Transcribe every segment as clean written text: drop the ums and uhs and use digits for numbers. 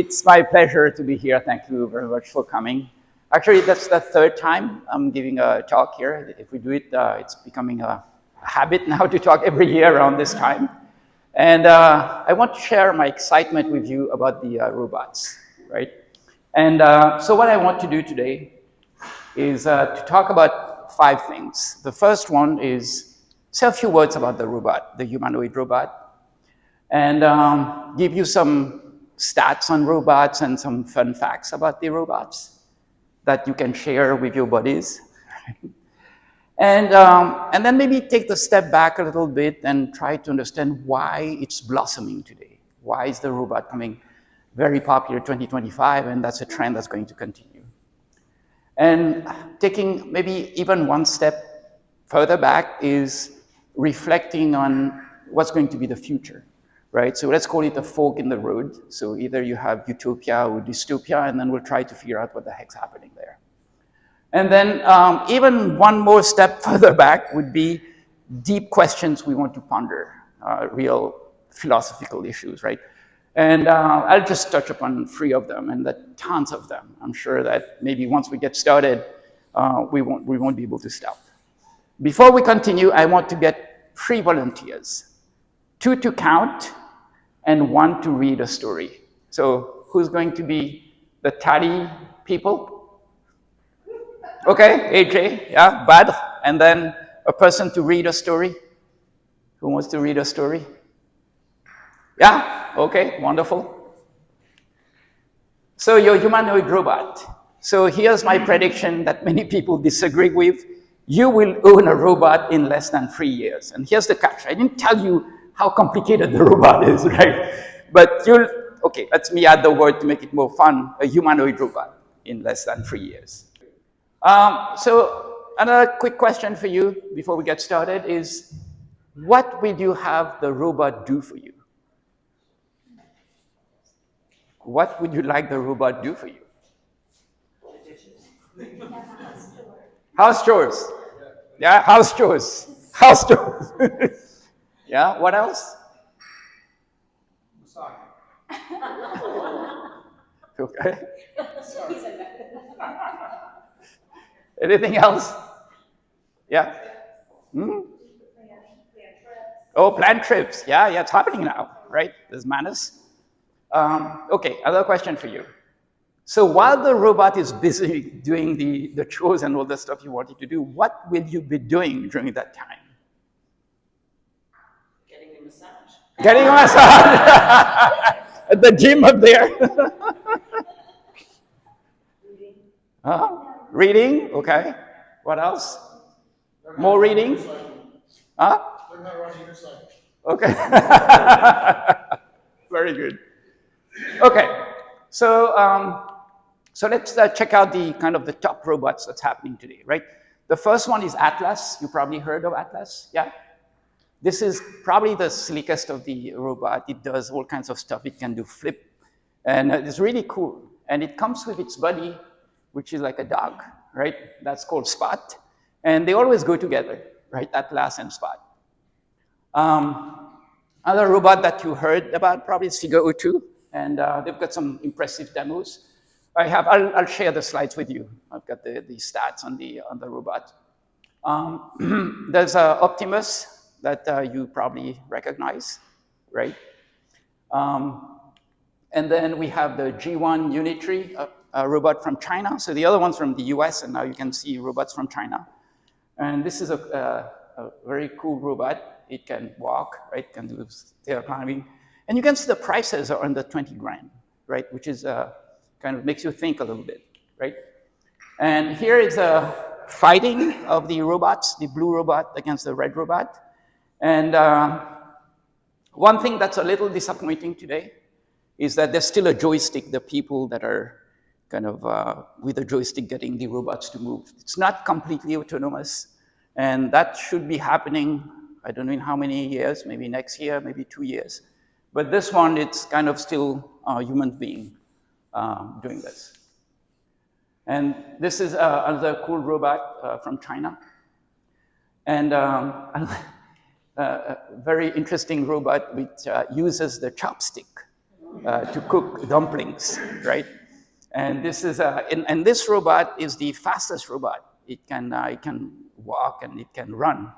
It's my pleasure to be here. Thank you very much for coming. Actually, that's the third time I'm giving a talk here. If we do it, it's becoming a habit now to talk every year around this time. And I want to share my excitement with you about the robots, right? And so what I want to do today is to talk about 5 things. The first one is say a few words about the robot, the humanoid robot, and give you some stats on robots and some fun facts about the robots that you can share with your buddies. And then maybe take the step back a little bit and try to understand why it's blossoming today. Why is the robot becoming very popular in 2025, and that's a trend that's going to continue. And taking maybe even one step further back is reflecting on what's going to be the future, right? So let's call it a fork in the road. So either you have Utopia or dystopia, and then we'll try to figure out what the heck's happening there. And then even one more step further back would be deep questions we want to ponder, real philosophical issues, right? And I'll just touch upon 3 of them, and there are tons of them. I'm sure that maybe once we get started, we won't be able to stop. Before we continue, I want to get 3 volunteers, 2 to count, and 1 to read a story. So who's going to be the tally people? Okay, AJ, yeah, bad. And then a person to read a story. Who wants to read a story? Yeah, okay, wonderful. So your humanoid robot. So here's my prediction that many people disagree with. You will own a robot in less than 3 years. And here's the catch. I didn't tell you how complicated the robot is, right? But okay, let me add the word to make it more fun, a humanoid robot in less than 3 years. So another quick question for you before we get started is, what will you have the robot do for you? What would you like the robot do for you? House chores. Yeah, house chores. House chores. Yeah, what else? Okay. Anything else? Yeah? Hmm? Oh, plan trips. Yeah, it's happening now, right? There's madness. Okay, another question for you. So while the robot is busy doing the chores and all the stuff you wanted to do, what will you be doing during that time? Getting a massage. Getting a massage at the gym up there. Reading. Reading, okay. What else? More reading? Huh? Learn how to ride a unicycle. Okay. Very good. Okay, so let's check out the kind of the top robots that's happening today, right? The first one is Atlas. You probably heard of Atlas, yeah? This is probably the slickest of the robot. It does all kinds of stuff. It can do flip, and it's really cool. And it comes with its buddy, which is like a dog, right? That's called Spot. And they always go together, right? Atlas and Spot. Another robot that you heard about probably is Figure 02, and they've got some impressive demos. I'll share the slides with you. I've got the stats on the robot. There's Optimus that you probably recognize, right? And then we have the G1 Unitree, a robot from China. So the other one's from the US, and now you can see robots from China. And this is a very cool robot. It can walk, right? It can do stair climbing. And you can see the prices are under 20 grand, right? Which is kind of makes you think a little bit, right? And here is a fighting of the robots, the blue robot against the red robot. And one thing that's a little disappointing today is that there's still a joystick, the people that are kind of with a joystick getting the robots to move. It's not completely autonomous, and that should be happening, I don't know in how many years, maybe next year, maybe 2 years. But this one, it's kind of still a human being doing this. And this is another cool robot from China. And a very interesting robot which uses the chopstick to cook dumplings, right? And this is and this robot is the fastest robot. It can walk and it can run,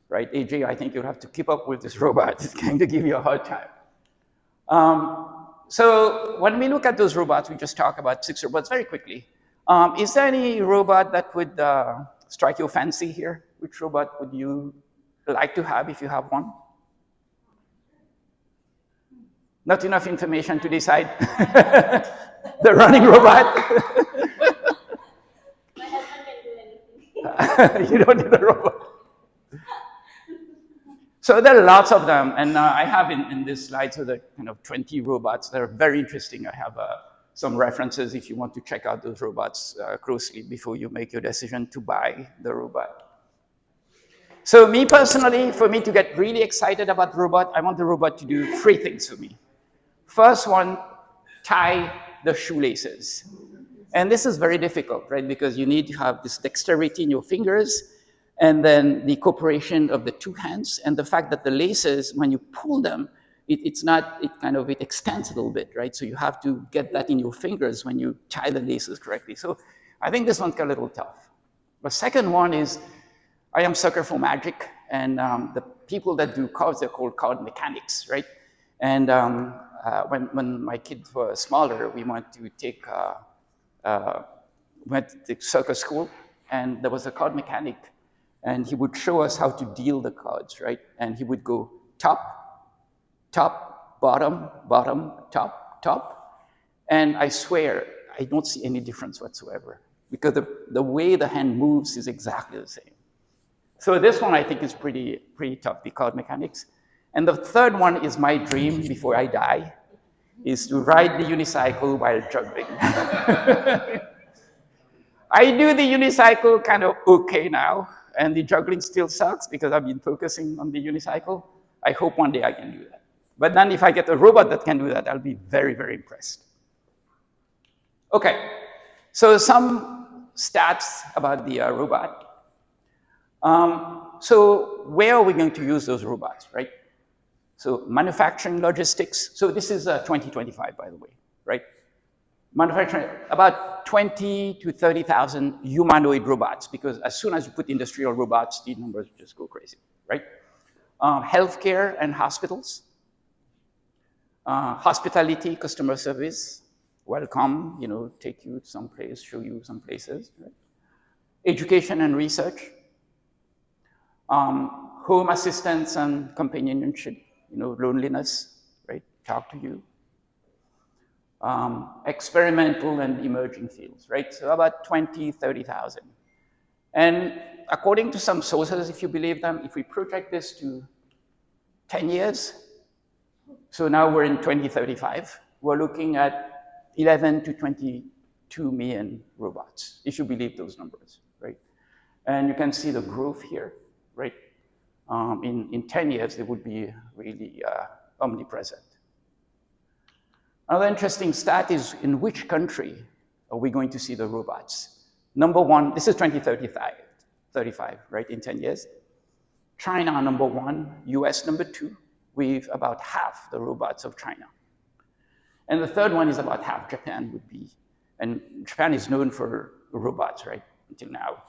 right? AJ, I think you'll have to keep up with this robot. It's going to give you a hard time. So when we look at those robots, we just talk about 6 robots very quickly. Is there any robot that would strike your fancy here? Which robot would you like to have if you have one? Not enough information to decide. The running robot. My husband can do anything. You don't need a robot. So there are lots of them, and I have in this slide, so there are kind of 20 robots that are very interesting. I have some references if you want to check out those robots closely before you make your decision to buy the robot. So me personally, for me to get really excited about the robot, I want the robot to do 3 things for me. First one, tie the shoelaces. And this is very difficult, right? Because you need to have this dexterity in your fingers, and then the cooperation of the 2 hands, and the fact that the laces, when you pull them, it extends a little bit, right? So you have to get that in your fingers when you tie the laces correctly. So I think this one's got a little tough. The second one is, I am sucker for magic, and the people that do cards, they're called card mechanics, right? And when my kids were smaller, we went to take circus school, and there was a card mechanic, and he would show us how to deal the cards, right? And he would go top, top, bottom, bottom, top, top. And I swear, I don't see any difference whatsoever, because the way the hand moves is exactly the same. So this one I think is pretty tough, the card mechanics. And the third one is my dream before I die, is to ride the unicycle while juggling. I do the unicycle kind of okay now, and the juggling still sucks because I've been focusing on the unicycle. I hope one day I can do that. But then if I get a robot that can do that, I'll be very, very impressed. Okay, so some stats about the robot. So where are we going to use those robots, right? So manufacturing, logistics. So this is 2025, by the way, right? Manufacturing, about 20 to 30,000 humanoid robots, because as soon as you put industrial robots, the numbers just go crazy, right? Healthcare and hospitals. Hospitality, customer service, welcome, take you someplace, show you some places, right? Education and research. Home assistance and companionship, loneliness, right? Talk to you. Experimental and emerging fields, right? So about 20, 30,000. And according to some sources, if you believe them, if we project this to 10 years, so now we're in 2035, we're looking at 11 to 22 million robots, if you believe those numbers, right? And you can see the growth here, right? In 10 years, they would be really omnipresent. Another interesting stat is in which country are we going to see the robots? Number 1, this is 2035, right, in 10 years. China, number 1, US, number 2, with about half the robots of China. And the third one is about half, Japan would be. And Japan is known for robots, right, until now.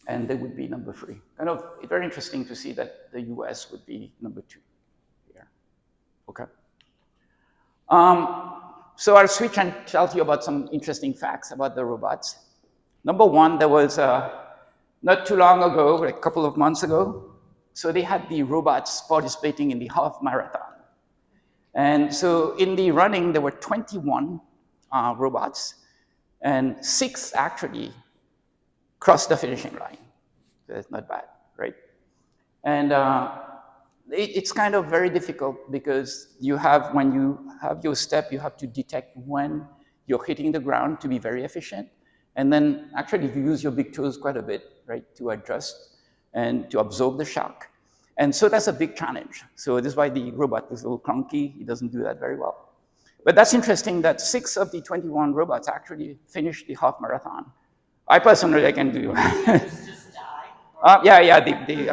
And they would be number 3. Kind of very interesting to see that the US would be number 2 here. Okay. So I'll switch and tell you about some interesting facts about the robots. Number 1, there was not too long ago, like a couple of months ago, so they had the robots participating in the half marathon. And so in the running, there were 21 robots, and 6 actually crossed the finishing line. So that's not bad, right? And it's kind of very difficult because when you have your step, you have to detect when you're hitting the ground to be very efficient. And then actually you use your big toes quite a bit, right, to adjust and to absorb the shock. And so that's a big challenge. So this is why the robot is a little clunky. It doesn't do that very well. But that's interesting that 6 of the 21 robots actually finished the half marathon. I personally, I can do. They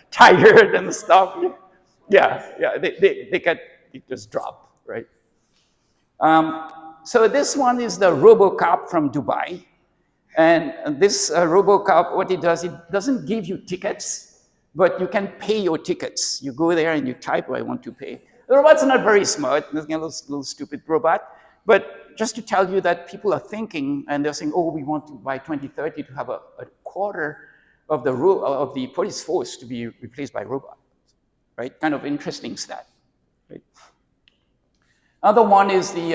tired and stuff. Yeah, they just drop, right? So this one is the RoboCop from Dubai. And this RoboCop, what it does, it doesn't give you tickets, but you can pay your tickets. You go there and you type, I want to pay. The robot's not very smart, it's a little stupid robot, but just to tell you that people are thinking, and they're saying, oh, we want to, by 2030, to have a quarter of the police force to be replaced by robots, right? Kind of interesting stat, right? Other one is the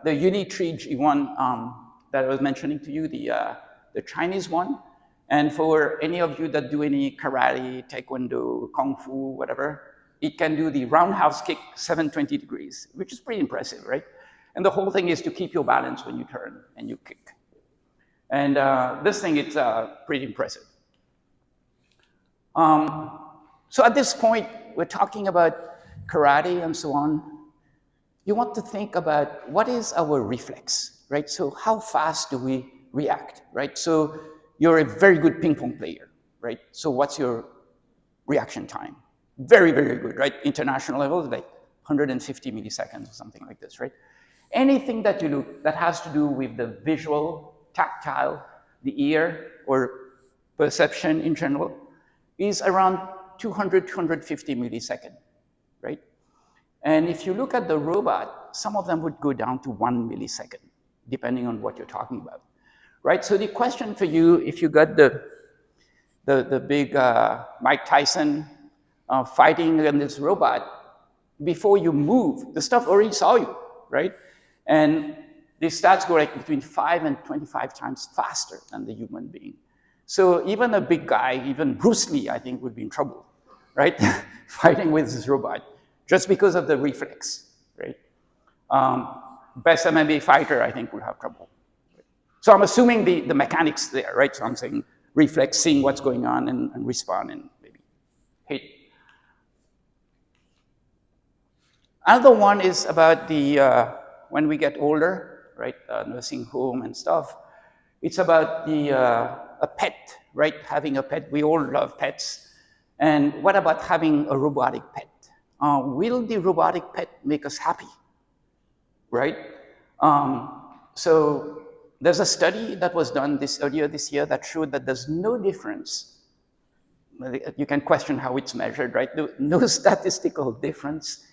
Unitree G1 that I was mentioning to you, the Chinese one. And for any of you that do any karate, taekwondo, kung fu, whatever, it can do the roundhouse kick 720 degrees, which is pretty impressive, right? And the whole thing is to keep your balance when you turn and you kick. And this thing, it's pretty impressive. So at this point, we're talking about karate and so on. You want to think about what is our reflex, right? So how fast do we react, right? So you're a very good ping pong player, right? So what's your reaction time? Very, very good, right? International level, like 150 milliseconds or something like this, right? Anything that you look that has to do with the visual, tactile, the ear, or perception in general is around 200, 250 milliseconds, right? And if you look at the robot, some of them would go down to 1 millisecond, depending on what you're talking about, right? So the question for you, if you got the big Mike Tyson fighting against this robot, before you move, the stuff already saw you, right? And these stats go like between 5 and 25 times faster than the human being. So even a big guy, even Bruce Lee, I think, would be in trouble, right? Fighting with this robot, just because of the reflex, right? Best MMA fighter, I think, would have trouble. So I'm assuming the mechanics there, right? So I'm saying reflex, seeing what's going on and respond and maybe hit. Another one is about the, when we get older, right? Nursing home and stuff. It's about a pet, right? Having a pet, we all love pets. And what about having a robotic pet? Will the robotic pet make us happy, right? So there's a study that was done earlier this year that showed that there's no difference. You can question how it's measured, right? No statistical difference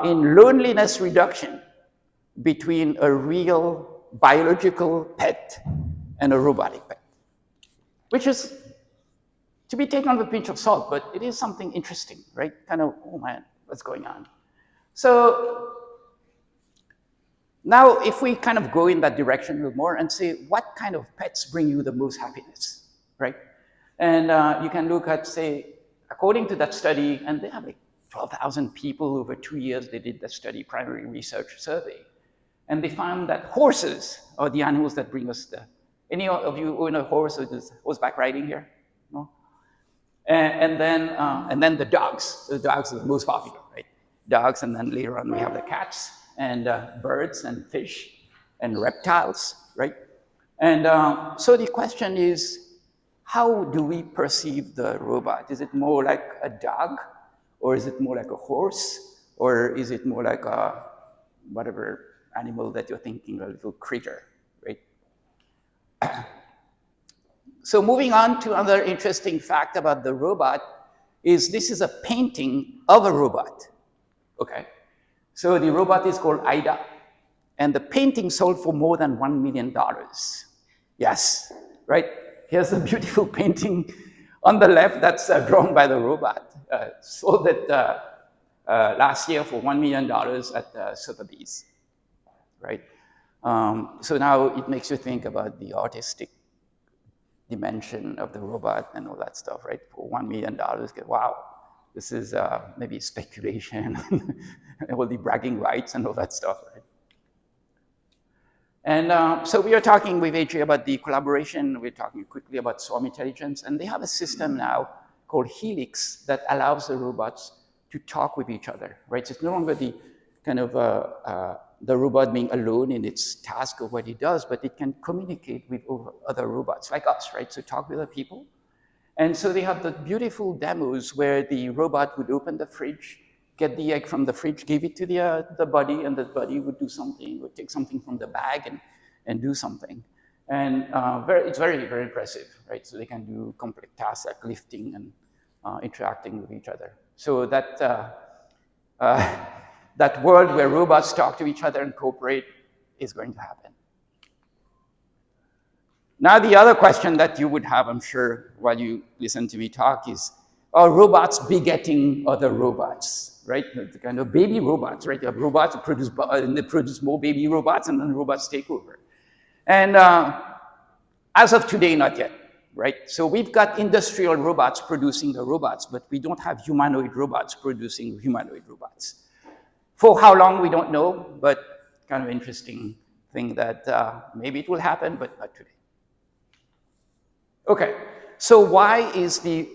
in loneliness reduction between a real biological pet and a robotic pet, which is to be taken with a pinch of salt, but it is something interesting, right? Kind of, oh man, what's going on? So now if we kind of go in that direction a little more and say, what kind of pets bring you the most happiness, right? And you can look at, say, according to that study, and they have like 12,000 people over 2 years, they did that study, primary research survey. And they found that horses are the animals that bring us any of you own a horse or is horseback riding here? No? And then the dogs. The dogs are the most popular, right? Dogs, and then later on we have the cats and birds and fish and reptiles, right? And so the question is, how do we perceive the robot? Is it more like a dog, or is it more like a horse, or is it more like a whatever animal that you're thinking, a little critter, right? So moving on to another interesting fact about the robot is this is a painting of a robot, okay? So the robot is called Ida, and the painting sold for more than $1 million. Yes, right? Here's a beautiful painting on the left that's drawn by the robot. Sold it last year for $1 million at Sotheby's, right? So now it makes you think about the artistic dimension of the robot and all that stuff, right? For $1 million, wow, this is maybe speculation, all the bragging rights and all that stuff, right? And so we are talking with AJ about the collaboration. We're talking quickly about Swarm Intelligence, and they have a system now called Helix that allows the robots to talk with each other, right? So it's no longer the kind of the robot being alone in its task of what it does, but it can communicate with other robots like us, right? So talk with other people. And so they have the beautiful demos where the robot would open the fridge, get the egg from the fridge, give it to the body, and the body would do something, would take something from the bag and do something. And it's very, very impressive, right? So they can do complex tasks like lifting and interacting with each other. So that, that world where robots talk to each other and cooperate is going to happen. Now, the other question that you would have, I'm sure, while you listen to me talk is, are robots begetting other robots, right? The kind of baby robots, right? You have robots that produce more baby robots, and then robots take over. And as of today, not yet, right? So we've got industrial robots producing the robots, but we don't have humanoid robots producing humanoid robots. For how long, we don't know, but kind of interesting thing that maybe it will happen, but not today. Okay, so why is the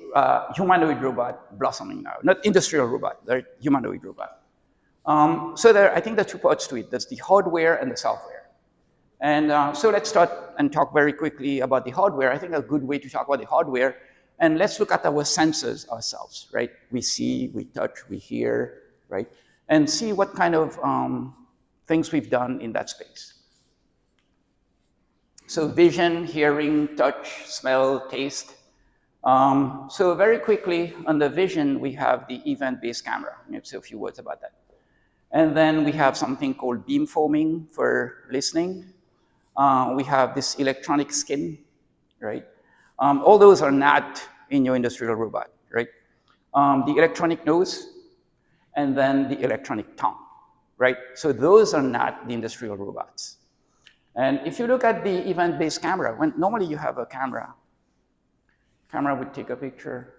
humanoid robot blossoming now? Not industrial robot, the humanoid robot. So I think there are two parts to it. There's the hardware and the software. And so let's start and talk very quickly about the hardware. I think a good way to talk about the hardware, and let's look at our sensors ourselves, right? We see, we touch, we hear, right? And see what kind of things we've done in that space. So vision, hearing, touch, smell, taste. So very quickly on the vision, we have the event-based camera. Let's say a few words about that. And then we have something called beamforming for listening. We have this electronic skin, right? All those are not in your industrial robot, right? The electronic nose, and then the electronic tongue, right? So those are not the industrial robots. And if you look at the event-based camera, when normally you have a camera would take a picture,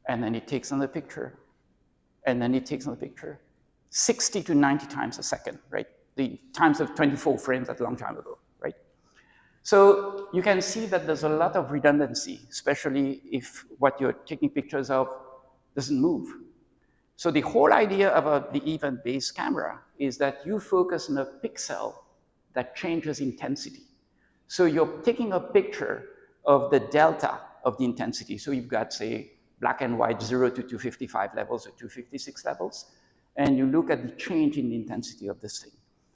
and then it takes another picture, and then it takes another picture, 60 to 90 times a second, right? The times of 24 frames a long time ago, right? So you can see that there's a lot of redundancy, especially if what you're taking pictures of doesn't move. So the whole idea about the event-based camera is that you focus on a pixel that changes intensity. So you're taking a picture of the delta of the intensity. So you've got, say, black and white 0 to 255 levels or 256 levels, and you look at the change in the intensity of this thing.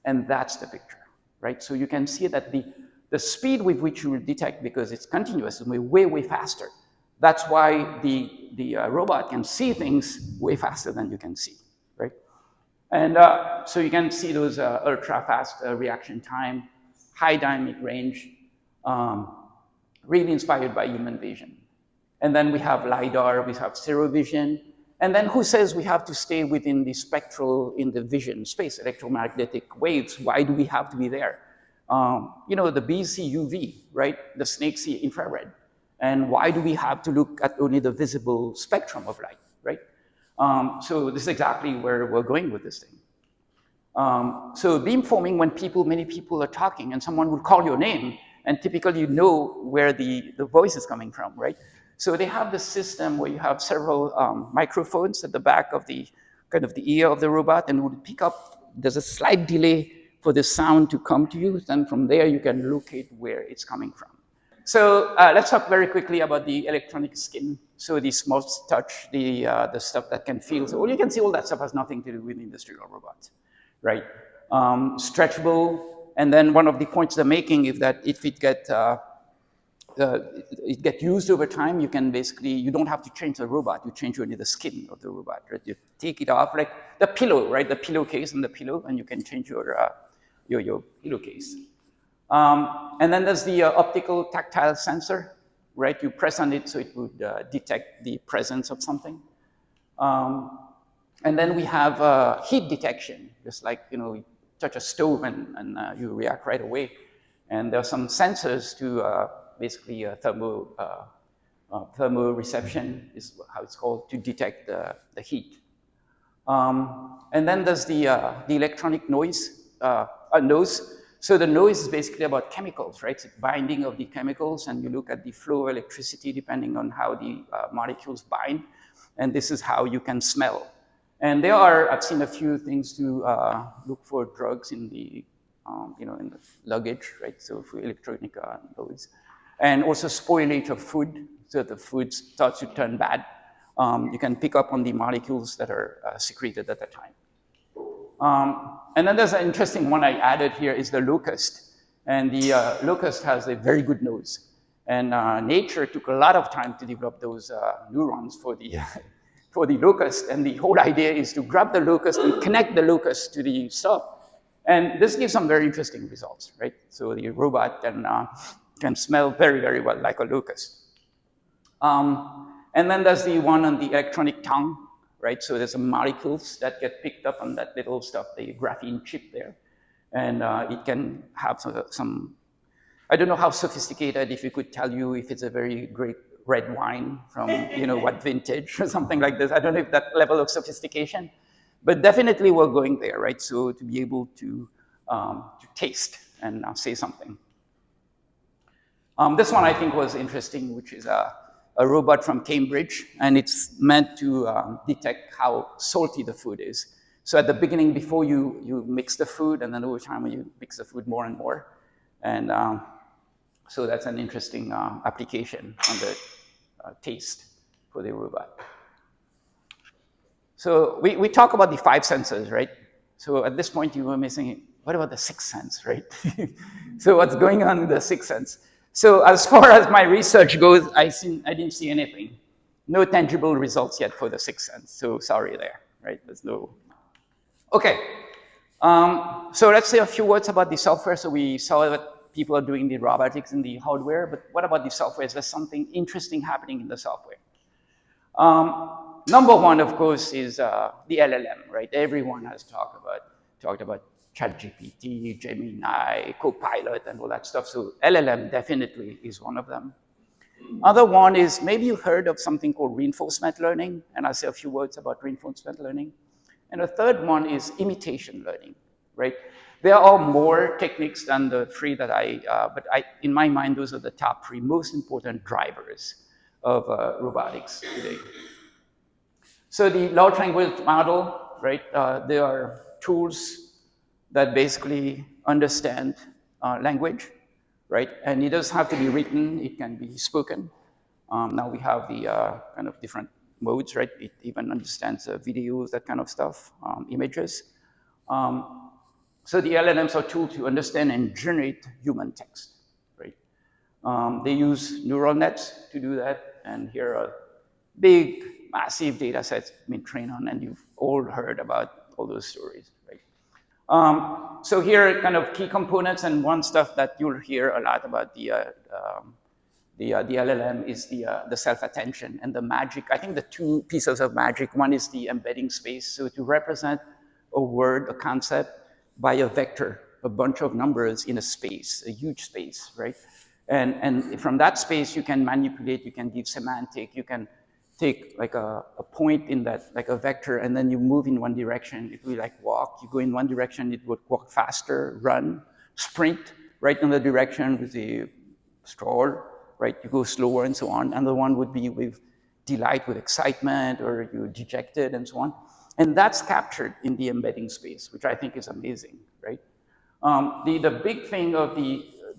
And that's the picture, right? So you can see that the speed with which you will detect, because it's continuous, is way, way faster. That's why the robot can see things way faster than you can see, right? And so you can see those ultra-fast reaction time, high dynamic range, really inspired by human vision. And then we have LiDAR, we have stereo vision. And then who says we have to stay within the spectral, in the vision space, electromagnetic waves? Why do we have to be there? You know, the bees see UV, right? The snakes see infrared. And why do we have to look at only the visible spectrum of light, right? So this is exactly where we're going with this thing. So beamforming, when many people are talking and someone will call your name, and typically you know where the voice is coming from, right? So they have this system where you have several microphones at the back of the kind of the ear of the robot, and would pick up, there's a slight delay for the sound to come to you, then from there you can locate where it's coming from. So let's talk very quickly about the electronic skin. So the small touch, the stuff that can feel. So you can see all that stuff has nothing to do with industrial robots, right? Stretchable, and then one of the points they're making is that if it gets used over time, you can basically, you don't have to change the robot, you change only the skin of the robot, right? You take it off, like the pillow, right? The pillowcase and the pillow, and you can change your pillowcase. And then there's the optical tactile sensor, right? You press on it so it would detect the presence of something. And then we have heat detection, just like, you touch a stove and you react right away. And there are some sensors to basically thermoreception is how it's called, to detect the heat. And then there's the electronic nose. So the nose is basically about chemicals, right? It's binding of the chemicals, and you look at the flow of electricity depending on how the molecules bind, and this is how you can smell. And I've seen a few things to look for drugs in the, in the luggage, right? So for electronic nose. and also spoilage of food, so the food starts to turn bad. You can pick up on the molecules that are secreted at the time. And then there's an interesting one I added here is the locust. And the locust has a very good nose. And nature took a lot of time to develop those neurons for the, for the locust. And the whole idea is to grab the locust and connect the locust to the stuff. And this gives some very interesting results, right? So the robot can smell very, very well like a locust. And then there's the one on the electronic tongue, right? So there's some molecules that get picked up on that little stuff, the graphene chip there. And it can have some, I don't know how sophisticated, if it could tell you if it's a very great red wine from, what vintage or something like this. I don't know if that level of sophistication, but definitely we're going there, right? So to be able to taste and say something. This one I think was interesting, which is a robot from Cambridge, and it's meant to detect how salty the food is. So at the beginning, before you mix the food, and then over time you mix the food more and more. And so that's an interesting application on the taste for the robot. So we talk about the 5 senses, right? So at this point you were missing, what about the 6th sense, right? So what's going on with the 6th sense? So as far as my research goes, I didn't see anything. No tangible results yet for the 6th sense. So sorry there, right? There's no. Okay. So let's say a few words about the software. So we saw that people are doing the robotics and the hardware, but what about the software? Is there something interesting happening in the software? Number one, of course, is the LLM, right? Everyone has talked about ChatGPT, Gemini, Copilot, and all that stuff. So LLM definitely is one of them. Other one is, maybe you heard of something called reinforcement learning, and I'll say a few words about reinforcement learning. And the third one is imitation learning, right? There are more techniques than the 3 that in my mind, those are the top 3 most important drivers of robotics today. So the large language model, right? There are tools that basically understand language, right? And it doesn't have to be written, it can be spoken. Now we have the kind of different modes, right? It even understands videos, that kind of stuff, images. So the LLMs are tools to understand and generate human text, right? They use neural nets to do that, and here are big, massive data sets been trained on, and you've all heard about all those stories, right? So here are kind of key components, and one stuff that you'll hear a lot about the LLM is the self-attention and the magic. I think the 2 pieces of magic, one is the embedding space. So to represent a word, a concept, by a vector, a bunch of numbers in a space, a huge space, right? And from that space, you can manipulate, you can give semantic, you can take like a point in that, like a vector, and then you move in one direction. It will be like walk. You go in one direction, it would walk faster, run, sprint, right in the direction with the stroll, right? You go slower and so on. Another one would be with delight, with excitement, or you're dejected and so on. And that's captured in the embedding space, which I think is amazing, right? The big thing of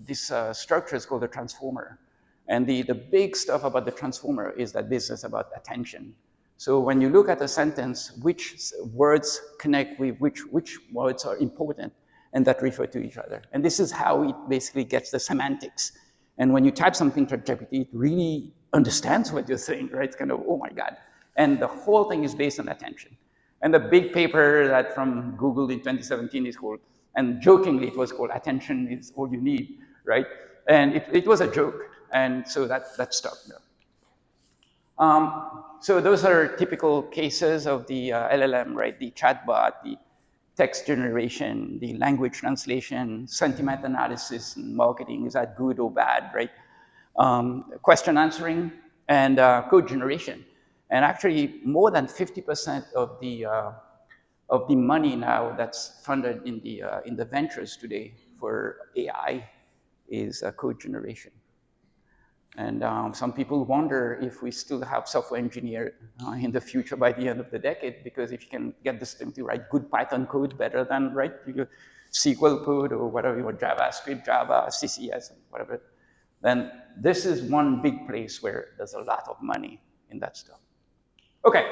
this structure is called the transformer. And the big stuff about the transformer is that business about attention. So when you look at a sentence, which words connect with which words are important and that refer to each other. And this is how it basically gets the semantics. And when you type something to ChatGPT, it really understands what you're saying, right? It's kind of, oh my God. And the whole thing is based on attention. And the big paper that from Google in 2017 is called, and jokingly it was called Attention is All You Need, right? And it was a joke. And so that stuck there. So those are typical cases of the LLM, right? The chatbot, the text generation, the language translation, sentiment analysis, and marketing. Is that good or bad, right? Question answering, and code generation. And actually, more than 50% of the money now that's funded in the ventures today for AI is code generation. And some people wonder if we still have software engineers in the future by the end of the decade, because if you can get this thing to write good Python code better than write SQL code or whatever you want, JavaScript, Java, CCS, whatever, then this is one big place where there's a lot of money in that stuff. Okay,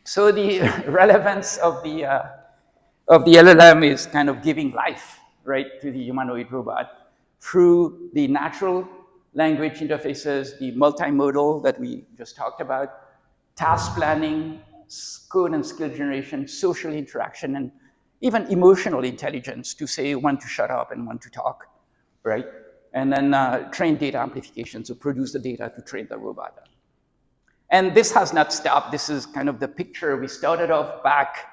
so the relevance of the LLM is kind of giving life, right, to the humanoid robot through the natural language interfaces, the multimodal that we just talked about, task planning, code and skill generation, social interaction, and even emotional intelligence to say when to shut up and when to talk, right? And then train data amplification, so produce the data to train the robot. And this has not stopped. This is kind of the picture we started off back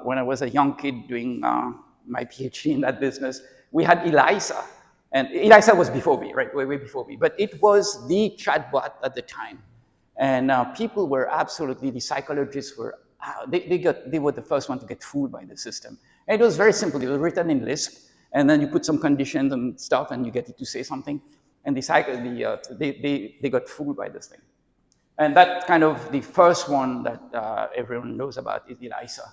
when I was a young kid doing my PhD in that business. We had ELISA, and ELISA was before me, right, way before me, but it was the chatbot at the time. And people were absolutely, the psychologists were, they were the first one to get fooled by the system. And it was very simple. It was written in Lisp, and then you put some conditions and stuff, and you get it to say something. And they got fooled by this thing. And that's kind of the first one that everyone knows about is ELISA.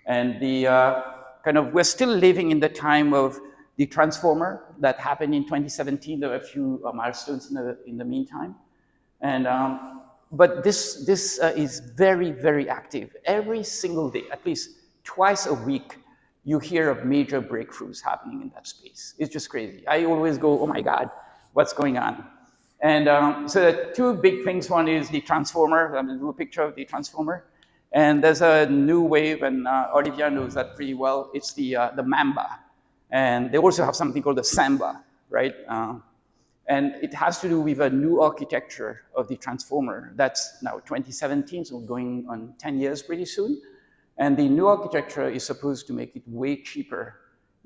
And we're still living in the time of the transformer that happened in 2017. There were a few milestones in the meantime. And, but this is very, very active. Every single day, at least twice a week, you hear of major breakthroughs happening in that space. It's just crazy. I always go, oh my God, what's going on? And so the two big things, one is the transformer, a little picture of the transformer. And there's a new wave, and Olivia knows that pretty well. It's the Mamba. And they also have something called the Samba, right? And it has to do with a new architecture of the transformer. That's now 2017, so we're going on 10 years pretty soon. And the new architecture is supposed to make it way cheaper,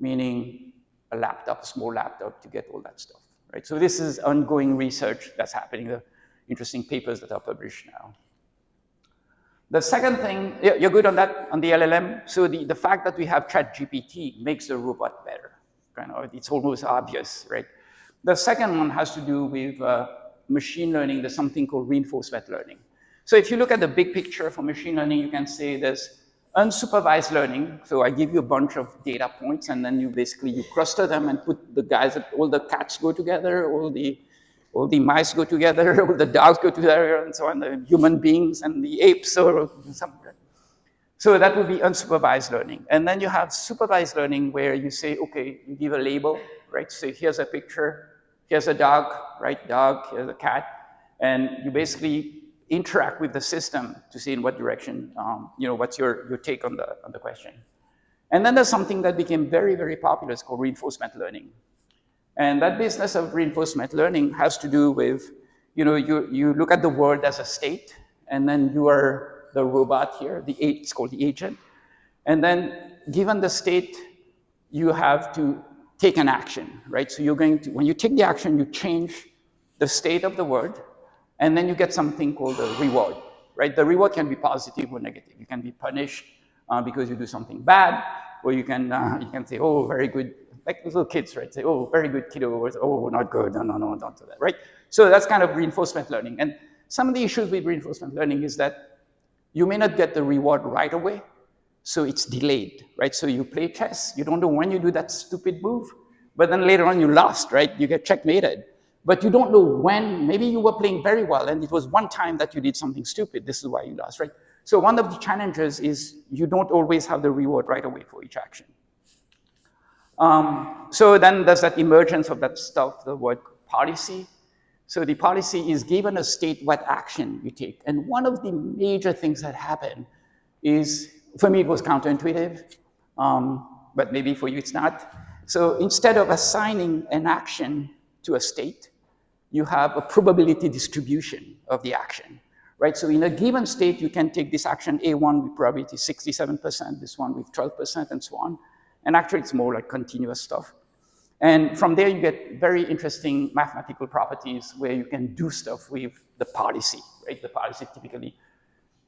meaning a laptop, a small laptop, to get all that stuff, right? So this is ongoing research that's happening, the interesting papers that are published now. The second thing, you're good on that, on the LLM? So the fact that we have ChatGPT makes the robot better. Kind of, it's almost obvious, right? The second one has to do with machine learning. There's something called reinforcement learning. So if you look at the big picture for machine learning, you can say there's unsupervised learning. So I give you a bunch of data points, and then you cluster them and put the guys, all the cats go together, all the mice go together, all the dogs go together, and so on, the human beings and the apes or something. So that would be unsupervised learning. And then you have supervised learning where you say, okay, you give a label, right? So here's a picture, here's a dog, right? Dog, here's a cat. And you basically interact with the system to see in what direction, what's your take on the question. And then there's something that became very, very popular. It's called reinforcement learning. And that business of reinforcement learning has to do with, you look at the world as a state, and then you are the robot here, it's called the agent. And then given the state, you have to take an action, right? So when you take the action, you change the state of the world, and then you get something called a reward, right? The reward can be positive or negative. You can be punished because you do something bad, or you can say, oh, very good, like little kids, right? Say, oh, very good kiddo, or oh, not good, no, don't do that, right? So that's kind of reinforcement learning. And some of the issues with reinforcement learning is that you may not get the reward right away, so it's delayed, right? So you play chess, you don't know when you do that stupid move, but then later on you lost, right? You get checkmated. But you don't know when, maybe you were playing very well and it was one time that you did something stupid, this is why you lost, right? So one of the challenges is you don't always have the reward right away for each action. So then there's that emergence of that stuff, the word policy. So the policy is given a state what action you take. And one of the major things that happen is, for me it was counterintuitive, but maybe for you it's not. So instead of assigning an action to a state, you have a probability distribution of the action, right? So in a given state, you can take this action A1 with probability 67%, this one with 12%, and so on. And actually it's more like continuous stuff. And from there, you get very interesting mathematical properties where you can do stuff with the policy, right? The policy typically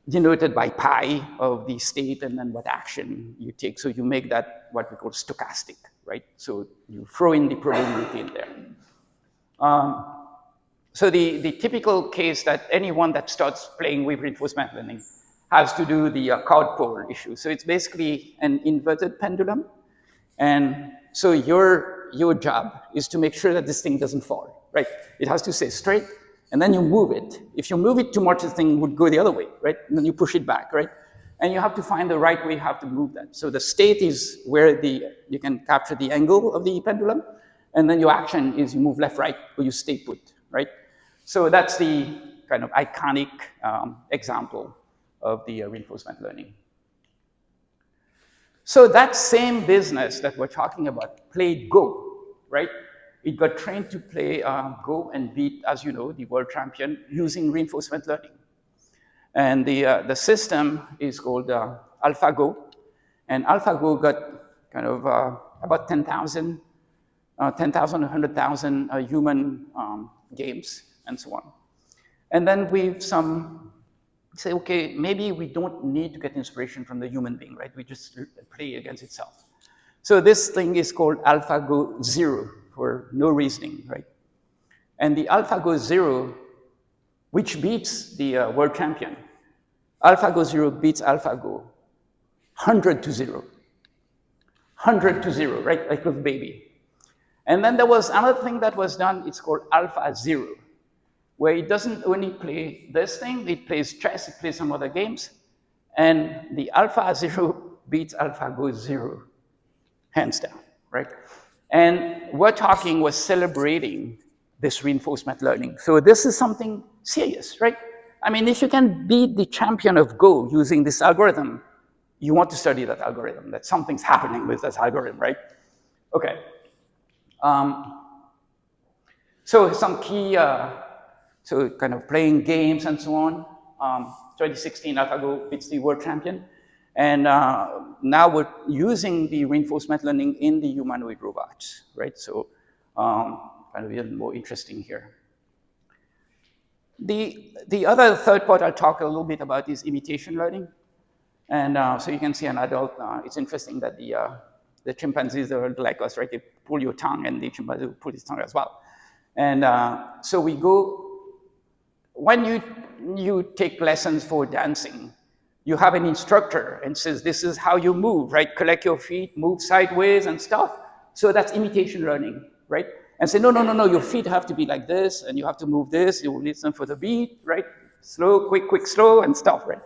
denoted by pi of the state and then what action you take. So you make that what we call stochastic, right? So you throw in the probability in there. So the typical case that anyone that starts playing with reinforcement learning has to do the card pole issue. So it's basically an inverted pendulum. And so you're your job is to make sure that this thing doesn't fall, right? It has to stay straight, and then you move it. If you move it too much, the thing would go the other way, right? And then you push it back, right? And you have to find the right way how to move that. So the state is where you can capture the angle of the pendulum, and then your action is you move left, right, or you stay put, right? So that's the kind of iconic example of the reinforcement learning. So that same business that we're talking about played Go, right? It got trained to play Go and beat, as you know, the world champion using reinforcement learning. And the system is called AlphaGo. And AlphaGo got kind of about 10,000, 100,000 human games and so on. And then we've say, okay, maybe we don't need to get inspiration from the human being, right? We just play against itself. So this thing is called AlphaGo 0 for no reasoning, right? And the AlphaGo 0, which beats the world champion, AlphaGo 0 beats AlphaGo 100 to 0. 100 to 0, right? Like a baby. And then there was another thing that was done, it's called Alpha 0, where it doesn't only play this thing, it plays chess, it plays some other games, and the Alpha 0 beats AlphaGo 0, hands down, right? And we're celebrating this reinforcement learning. So this is something serious, right? I mean, if you can beat the champion of Go using this algorithm, you want to study that algorithm, that something's happening with this algorithm, right? Okay. So some key, so kind of playing games and so on. 2016, AlphaGo beats the world champion. And now we're using the reinforcement learning in the humanoid robots, right? So kind of even more interesting here. The other third part I'll talk a little bit about is imitation learning. And so you can see an adult, it's interesting that the chimpanzees are like us, right? They pull your tongue and the chimpanzee will pull his tongue as well. And so we go, when you take lessons for dancing, you have an instructor and says, this is how you move, right? Collect your feet, move sideways and stuff. So that's imitation learning, right? And say, no, your feet have to be like this, and you have to move this, you will listen for the beat, right? Slow, quick, slow, and stuff, right?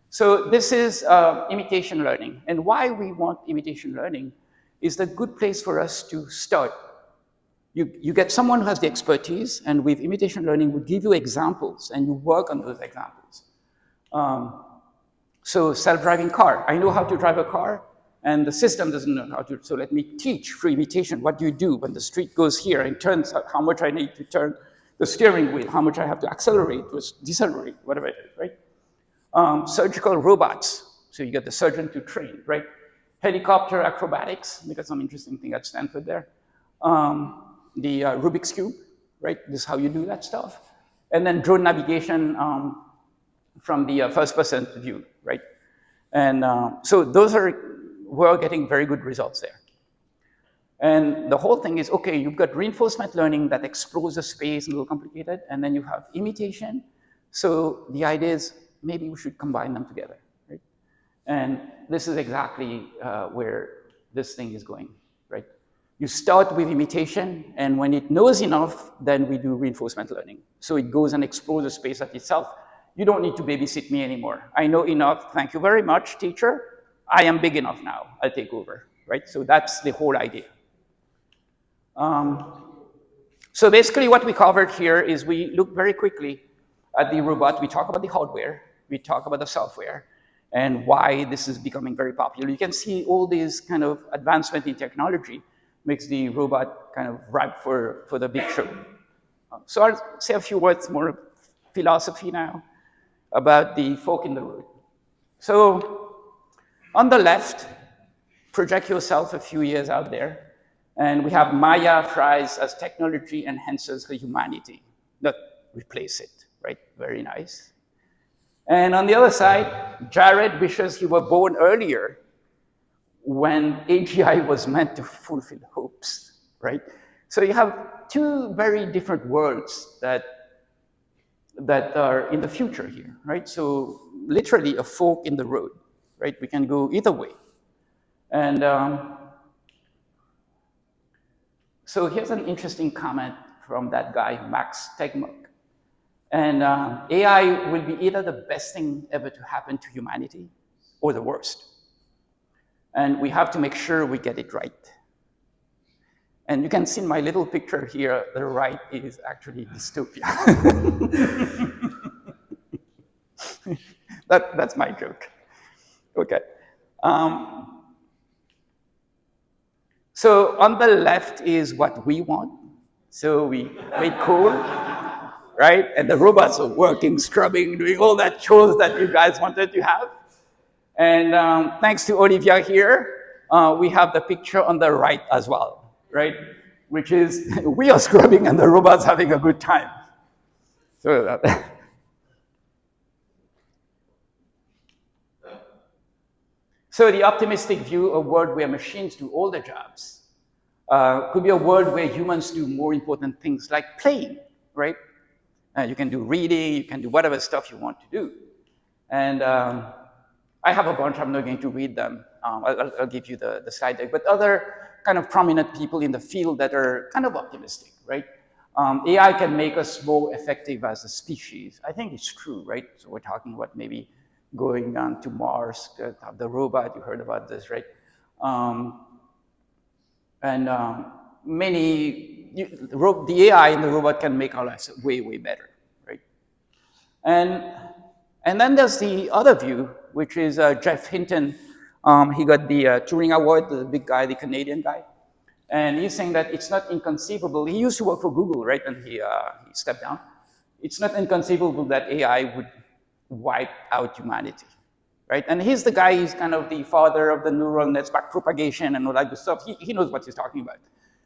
So this is imitation learning. And why we want imitation learning is the good place for us to start. You get someone who has the expertise, and with imitation learning, we give you examples, and you work on those examples. So self-driving car. I know how to drive a car, and the system doesn't know how to. So let me teach through imitation. What do you do when the street goes here and turns? How much I need to turn the steering wheel? How much I have to accelerate or decelerate? Whatever it is, right? Surgical robots. So you get the surgeon to train, right? Helicopter acrobatics. We got some interesting thing at Stanford there. The Rubik's Cube, right? This is how you do that stuff. And then drone navigation from the first-person view, right? And so we're getting very good results there. And the whole thing is, okay, you've got reinforcement learning that explores the space, a little complicated, and then you have imitation. So the idea is maybe we should combine them together, right? And this is exactly where this thing is going, right? You start with imitation, and when it knows enough, then we do reinforcement learning. So it goes and explores the space at itself. You don't need to babysit me anymore. I know enough. Thank you very much, teacher. I am big enough now. I'll take over, right? So that's the whole idea. So basically what we covered here is we look very quickly at the robot. We talk about the hardware. We talk about the software and why this is becoming very popular. You can see all these kind of advancement in technology makes the robot kind of ripe for the big show. So I'll say a few words more philosophy now about the fork in the road. So on the left, project yourself a few years out there, and we have Maya phrase as technology enhances her humanity, not replace it, right? Very nice. And on the other side, Jared wishes he were born earlier when AGI was meant to fulfill hopes, right? So you have two very different worlds that are in the future here, right? So literally a fork in the road, right? We can go either way. And So here's an interesting comment from that guy, Max Tegmark. And AI will be either the best thing ever to happen to humanity or the worst. And we have to make sure we get it right. And you can see in my little picture here, the right is actually dystopia. That's my joke. Okay. So on the left is what we want. So we made cool, right? And the robots are working, scrubbing, doing all that chores that you guys wanted to have. And thanks to Olivia here, we have the picture on the right as well, right? Which is we are scrubbing and the robots having a good time. So So the optimistic view, a world where machines do all the jobs, could be a world where humans do more important things like playing, right? You can do reading, you can do whatever stuff you want to do. And I have a bunch, I'm not going to read them. I'll give you the slide deck. But other kind of prominent people in the field that are kind of optimistic, right? AI can make us more effective as a species. I think it's true, right? So we're talking about maybe going on to Mars, the robot, you heard about this, right? The AI and the robot can make our lives way, way better, right? And then there's the other view, which is Jeff Hinton. He got the Turing Award, the big guy, the Canadian guy. And he's saying that it's not inconceivable. He used to work for Google, right? And he stepped down. It's not inconceivable that AI would wipe out humanity, right? And he's the guy, he's kind of the father of the neural nets back propagation and all that good stuff. He knows what he's talking about,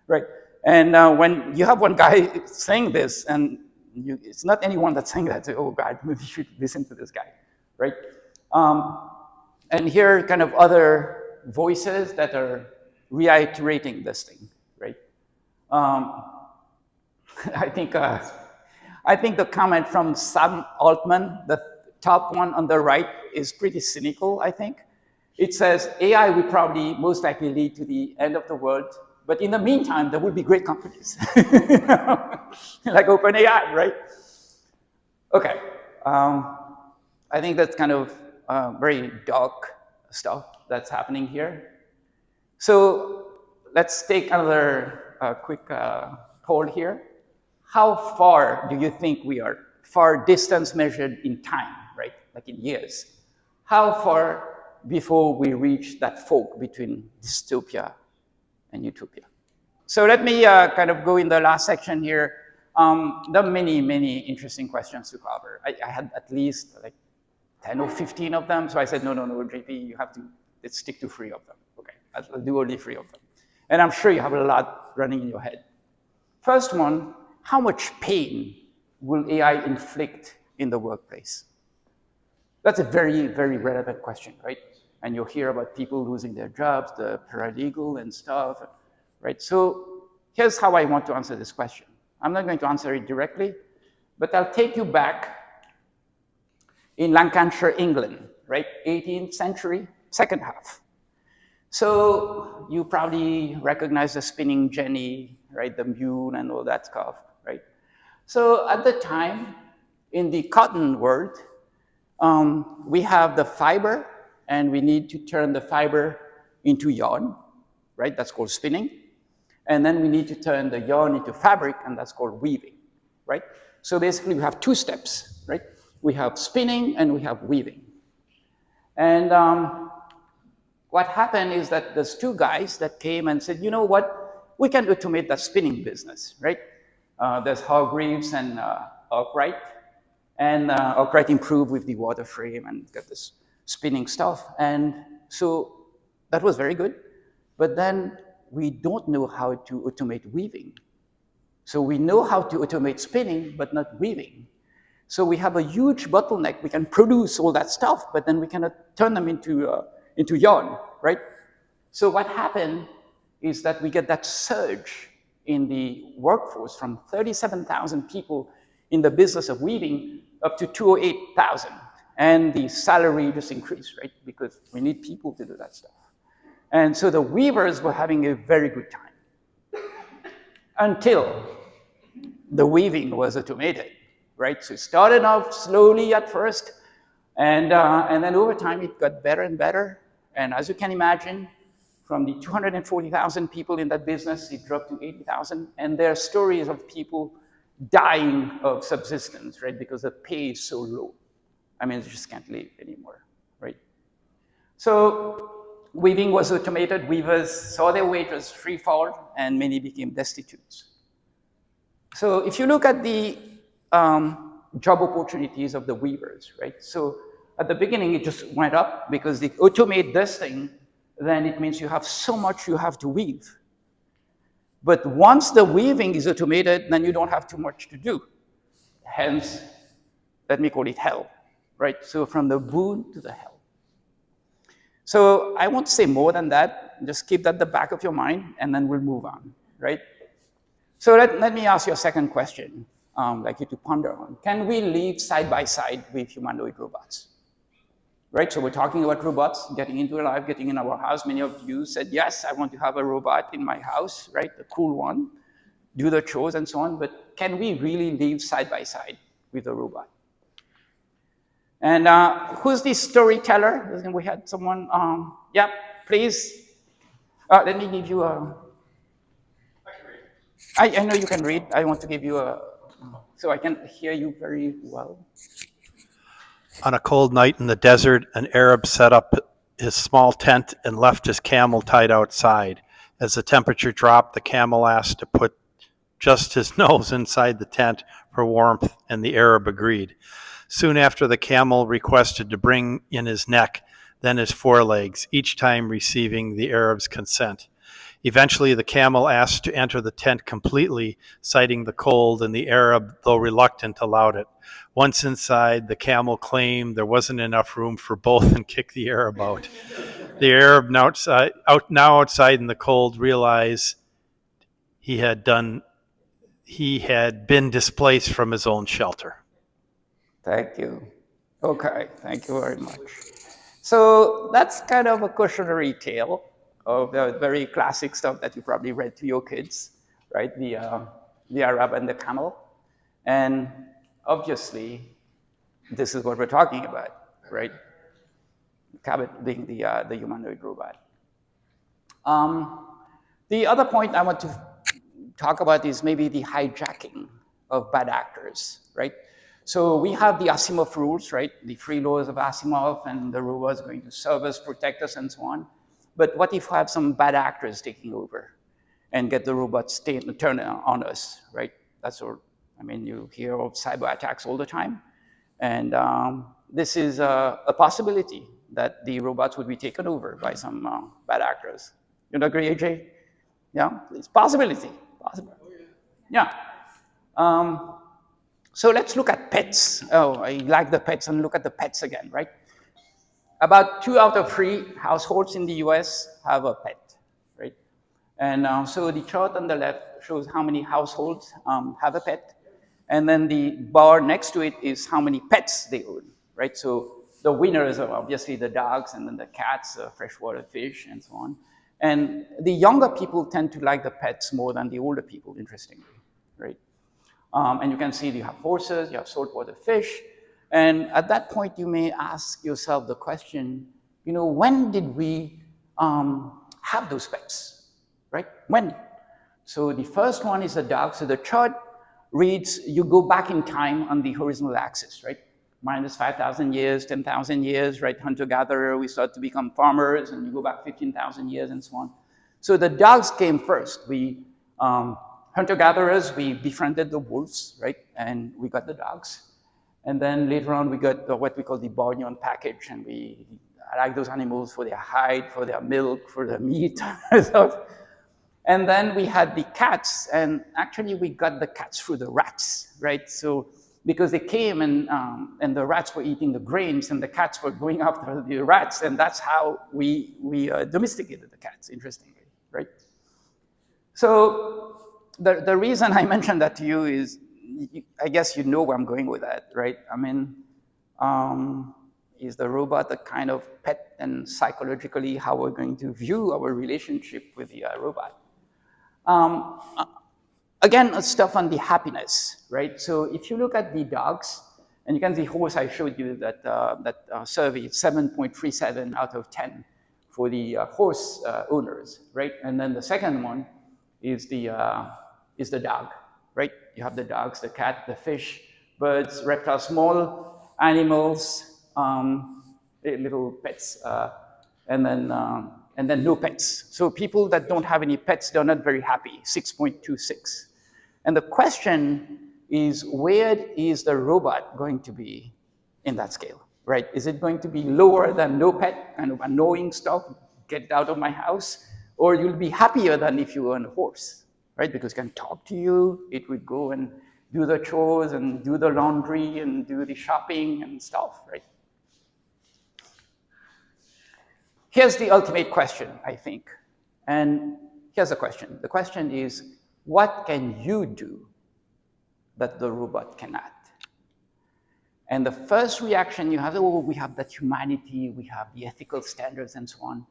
right? And when you have one guy saying this, and it's not anyone that's saying that, oh God, maybe you should listen to this guy, right? And here are kind of other voices that are reiterating this thing, right? I think the comment from Sam Altman, the top one on the right, is pretty cynical, I think. It says, AI will probably most likely lead to the end of the world, but in the meantime, there will be great companies, like OpenAI, right? Okay, I think that's kind of very dark stuff that's happening here. So let's take another quick poll here. How far do you think we are? Far distance measured in time, right? Like in years. How far before we reach that fork between dystopia and utopia? So let me kind of go in the last section here. There are many, many interesting questions to cover. I had at least like 10 or 15 of them. So I said, no, JP, you have to, let's stick to 3 of them. Okay, I'll do only 3 of them. And I'm sure you have a lot running in your head. First one, how much pain will AI inflict in the workplace? That's a very, very relevant question, right? And you'll hear about people losing their jobs, the paralegal and stuff, right? So here's how I want to answer this question. I'm not going to answer it directly, but I'll take you back in Lancashire, England, right? 18th century, second half. So you probably recognize the spinning jenny, right? The mule and all that stuff, right? So at the time, in the cotton world, we have the fiber, and we need to turn the fiber into yarn, right? That's called spinning. And then we need to turn the yarn into fabric, and that's called weaving, right? So basically, we have 2 steps, right? We have spinning and we have weaving. And what happened is that there's 2 guys that came and said, you know what? We can automate that spinning business, right? There's Hargreaves and Arkwright. And Arkwright improved with the water frame and got this spinning stuff. And so that was very good. But then we don't know how to automate weaving. So we know how to automate spinning, but not weaving. So we have a huge bottleneck. We can produce all that stuff, but then we cannot turn them into yarn, right? So what happened is that we get that surge in the workforce from 37,000 people in the business of weaving up to 208,000. And the salary just increased, right? Because we need people to do that stuff. And so the weavers were having a very good time. until the weaving was automated, right? So it started off slowly at first, and then over time it got better and better. And as you can imagine, from the 240,000 people in that business, it dropped to 80,000. And there are stories of people dying of subsistence, right? Because the pay is so low. I mean, they just can't live anymore, right? So weaving was automated. Weavers saw their wages free fall, and many became destitute. So if you look at the job opportunities of the weavers, right? So at the beginning, it just went up because they automate this thing, then it means you have so much you have to weave. But once the weaving is automated, then you don't have too much to do. Hence, let me call it hell, right? So from the boon to the hell. So I won't say more than that. Just keep that at the back of your mind, and then we'll move on, right? So let me ask you a second question, like you to ponder on. Can we live side by side with humanoid robots? Right, so we're talking about robots getting into our life, getting in our house. Many of you said, yes, I want to have a robot in my house, right? A cool one, do the chores and so on. But can we really live side by side with a robot? And who's the storyteller? We had someone, yeah, please. Let me give you a, I know you can read. I want to give you a, so I can hear you very well. On a cold night in the desert, an Arab set up his small tent and left his camel tied outside. As the temperature dropped, the camel asked to put just his nose inside the tent for warmth, and the Arab agreed. Soon after, the camel requested to bring in his neck, then his forelegs, each time receiving the Arab's consent. Eventually, the camel asked to enter the tent completely, citing the cold, and the Arab, though reluctant, allowed it. Once inside, the camel claimed there wasn't enough room for both and kicked the Arab out. The Arab, now outside in the cold, realized he had been displaced from his own shelter. Thank you. Okay, thank you very much. So that's kind of a cautionary tale of the very classic stuff that you probably read to your kids, right? The Arab and the camel. And obviously, this is what we're talking about, right? Cabot being the humanoid robot. The other point I want to talk about is maybe the hijacking of bad actors, right? So we have the Asimov rules, right? The free laws of Asimov, and the robots going to serve us, protect us, and so on. But what if we have some bad actors taking over and get the robots turn on us, right? That's all. I mean, you hear of cyber attacks all the time. And this is a possibility that the robots would be taken over by some bad actors. You don't agree, AJ? Yeah, it's possibility. Possible. Yeah. So let's look at pets. Oh, I like the pets, and look at the pets again, right? About 2 out of 3 households in the US have a pet, right? And so the chart on the left shows how many households have a pet. And then the bar next to it is how many pets they own, right? So the winners are obviously the dogs, and then the cats, freshwater fish, and so on. And the younger people tend to like the pets more than the older people, interestingly, right? And you can see you have horses, you have saltwater fish. And at that point, you may ask yourself the question, you know, when did we have those pets, right? When? So the first one is the dog. So the chart reads, you go back in time on the horizontal axis, right? Minus 5,000 years, 10,000 years, right? Hunter-gatherer, we start to become farmers, and you go back 15,000 years and so on. So the dogs came first. We, hunter-gatherers, we befriended the wolves, right? And we got the dogs. And then later on, we got what we call the Bornean package, and I like those animals for their hide, for their milk, for their meat, stuff. And then we had the cats, and actually we got the cats through the rats, right? So because they came and the rats were eating the grains, and the cats were going after the rats, and that's how we domesticated the cats, interestingly, right? So the reason I mentioned that to you is, I guess you know where I'm going with that, right? I mean, is the robot a kind of pet, and psychologically how we're going to view our relationship with the robot? again, stuff on the happiness, right? So if you look at the dogs, and you can see horse, I showed you that, survey, 7.37 out of 10 for the horse owners, right? And then the second one is the dog, right? You have the dogs, the cat, the fish, birds, reptiles, small animals, little pets, and then no pets. So people that don't have any pets, they're not very happy, 6.26. And the question is, where is the robot going to be in that scale, right? Is it going to be lower than no pet, kind of annoying stuff, get it out of my house? Or you'll be happier than if you were on a horse, right? Because it can talk to you, it would go and do the chores and do the laundry and do the shopping and stuff, right? Here's the ultimate question, I think. And here's the question. The question is, what can you do that the robot cannot? And the first reaction you have, oh, we have that humanity, we have the ethical standards and so on.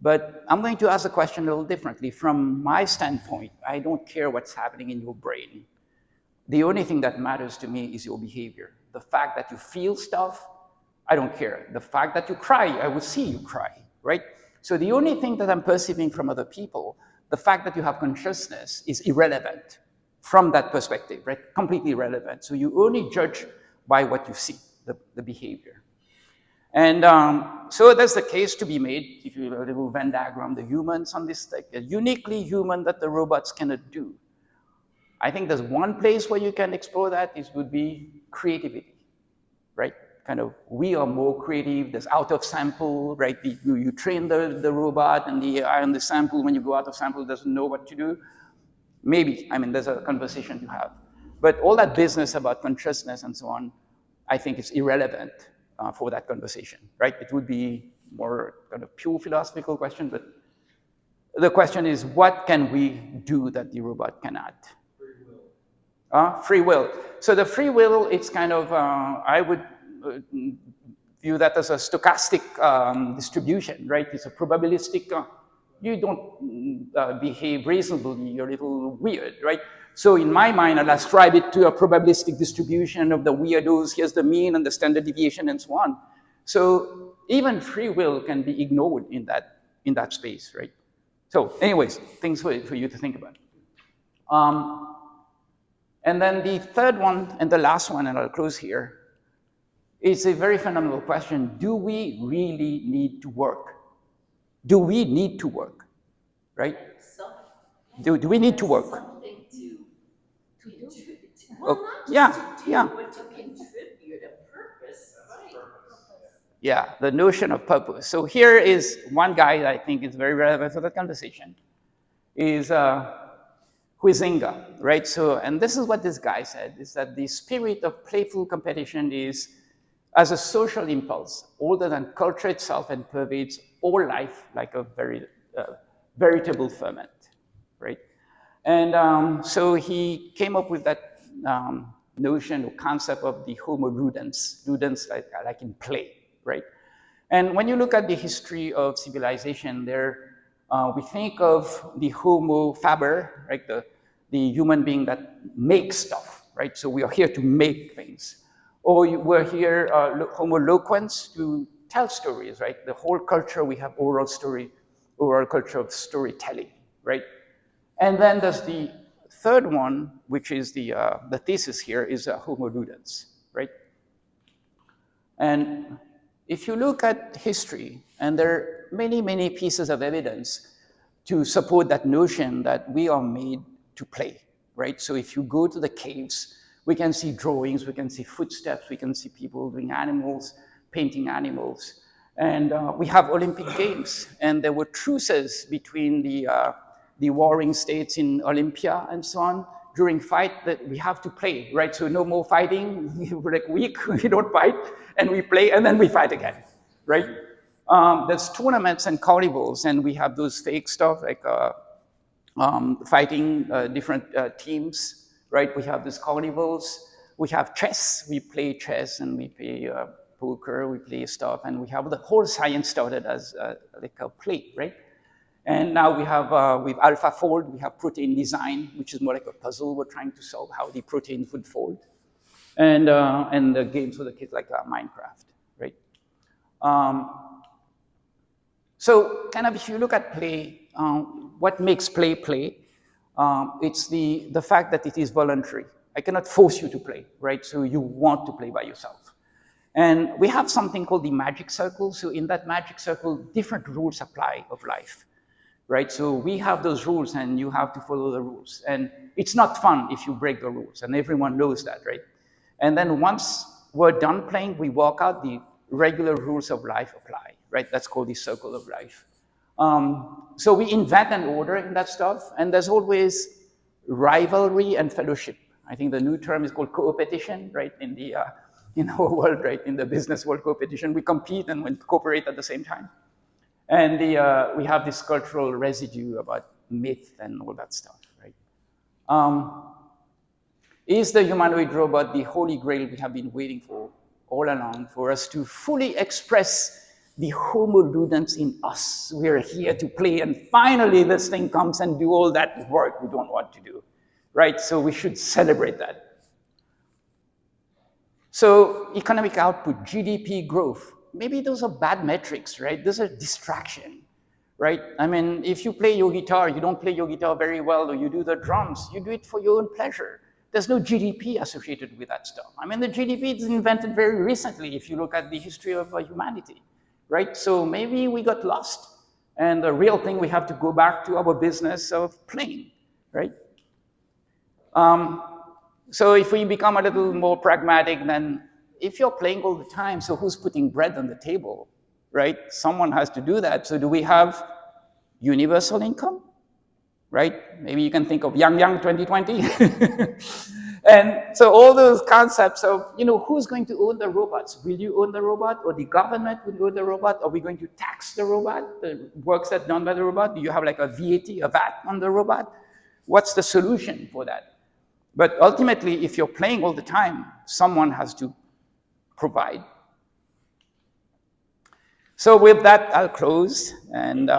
But I'm going to ask the question a little differently. From my standpoint, I don't care what's happening in your brain. The only thing that matters to me is your behavior. The fact that you feel stuff, I don't care. The fact that you cry, I will see you cry, right? So the only thing that I'm perceiving from other people, the fact that you have consciousness, is irrelevant from that perspective, right? Completely irrelevant. So you only judge by what you see, the behavior. And so there's the case to be made, if you have a little Venn diagram, the humans on this, like, uniquely human that the robots cannot do. I think there's one place where you can explore that, would be creativity, right? Kind of, we are more creative, there's out of sample, right? You train the robot, and the eye on the sample, when you go out of sample, doesn't know what to do. Maybe, I mean, there's a conversation to have. But all that business about consciousness and so on, I think is irrelevant for that conversation, right? It would be more kind of pure philosophical question, but the question is, what can we do that the robot cannot? Free will. So the free will, it's kind of, I would view that as a stochastic distribution, right? It's a probabilistic, you don't behave reasonably, you're a little weird, right? So in my mind, I'll ascribe it to a probabilistic distribution of the weirdos, here's the mean and the standard deviation and so on. So even free will can be ignored in that space, right? So anyways, things for you to think about. And then the third one, and the last one, and I'll close here, is a very fundamental question. Do we really need to work? Do we need to work, right? Do we need to work? Something to do. Oh, Well, not yeah, just to do, yeah. but to contribute a purpose, right? Yeah, the notion of purpose. So here is one guy that I think is very relevant for that conversation, is Huizinga, right? So, and this is what this guy said, is that the spirit of playful competition is, as a social impulse, older than culture itself and pervades all life like a very veritable ferment, right? And so he came up with that notion or concept of the homo ludens, like in play, right? And when you look at the history of civilization, there we think of the homo faber, right? The human being that makes stuff, right? So we are here to make things. Or we're here, homo loquens, to tell stories, right? The whole culture, we have oral culture of storytelling, right? And then there's the third one, which is the thesis here, is homo ludens, right? And if you look at history, and there are many, many pieces of evidence to support that notion that we are made to play, right? So if you go to the caves, we can see drawings, we can see footsteps, we can see people doing animals, painting animals. And we have Olympic Games, and there were truces between the warring states in Olympia and so on. During fight, that we have to play, right? So no more fighting, we're like weak, we don't fight, and we play, and then we fight again, right? There's tournaments and carnivals, and we have those fake stuff like fighting different teams, right? We have these carnivals, we have chess, we play chess, and we play poker, we play stuff, and we have the whole science started as like a play, right? And now we have, with AlphaFold, we have protein design, which is more like a puzzle we're trying to solve, how the proteins would fold. And the games for the kids like Minecraft, right? So kind of if you look at play, what makes play play? It's the fact that it is voluntary. I cannot force you to play, right? So you want to play by yourself. And we have something called the magic circle. So in that magic circle, different rules apply of life, right? So we have those rules and you have to follow the rules. And it's not fun if you break the rules, and everyone knows that, right? And then once we're done playing, we walk out, the regular rules of life apply, right? That's called the circle of life. So we invent an order in that stuff, and there's always rivalry and fellowship. I think the new term is called co-opetition, right? In our world, right? In the business world, co-opetition, we compete and we cooperate at the same time. And we have this cultural residue about myth and all that stuff, right? Is the humanoid robot the holy grail we have been waiting for all along, for us to fully express the homo ludens in us? We're here to play, and finally this thing comes and do all that work we don't want to do, right? So we should celebrate that. So economic output, GDP growth, maybe those are bad metrics, right? Those are distraction, right? I mean, if you play your guitar, you don't play your guitar very well, or you do the drums, you do it for your own pleasure. There's no GDP associated with that stuff. I mean, the GDP is invented very recently if you look at the history of humanity, right? So maybe we got lost, and the real thing, we have to go back to our business of playing, right? So if we become a little more pragmatic, then if you're playing all the time, so who's putting bread on the table, right? Someone has to do that. So do we have universal income, right? Maybe you can think of Yang 2020. And so all those concepts of, who's going to own the robots? Will you own the robot, or the government will own the robot? Are we going to tax the robot, the works that done by the robot? Do you have like a VAT on the robot? What's the solution for that? But ultimately, if you're playing all the time, someone has to provide. So with that, I'll close. And